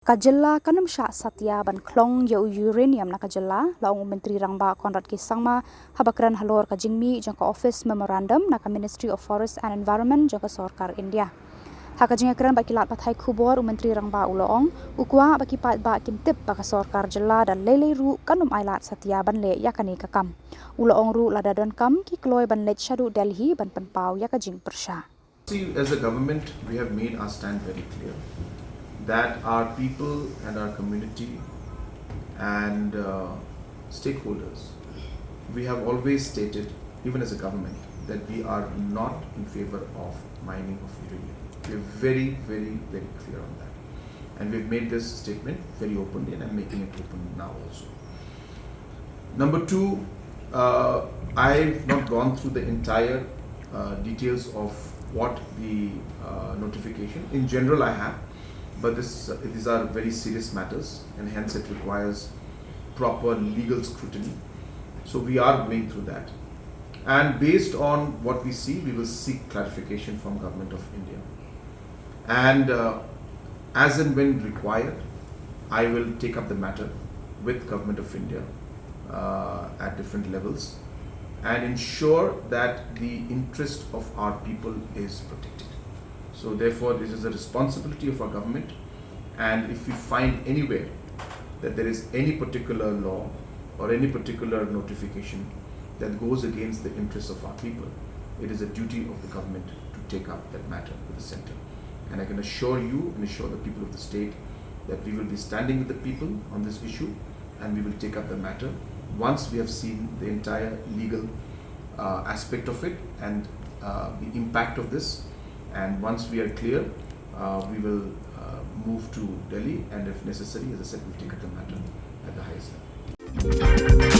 Jylla kanam sha satya ban klong yo uranium na Jylla laung menteri rangba Conrad ki Sangma habakran halor ka jingmi jangka office memorandum na Ministry of Forest and Environment jangka Sarkar India. Haka jingakran baki lat pathai Khubor menteri rangba uloong ukwa baki pat ba kintip baka Sarkar Jylla dan lele ru kanum ailat satya ban le yakani kakam. Uloong ru lada don kam ki kloy ban let shadu Delhi ban penpau yaka jing Pyrshah. See, as a government, we have made our stand very clear that our people and our community and stakeholders, we have always stated, even as a government, that we are not in favor of mining of uranium. We are very, very, very clear on that. And we've made this statement very openly, and I'm making it open now also. Number two, I've not gone through the entire details of what the notification. In general, I have. But these are very serious matters, and hence it requires proper legal scrutiny. So we are going through that. And based on what we see, we will seek clarification from Government of India. And as and when required, I will take up the matter with Government of India at different levels and ensure that the interest of our people is protected. So therefore, this is a responsibility of our government, and if we find anywhere that there is any particular law or any particular notification that goes against the interests of our people, it is a duty of the government to take up that matter with the center. And I can assure you and assure the people of the state that we will be standing with the people on this issue, and we will take up the matter once we have seen the entire legal aspect of it and the impact of this. And once we are clear, we will move to Delhi, and if necessary, as I said, we'll take up the matter at the highest level.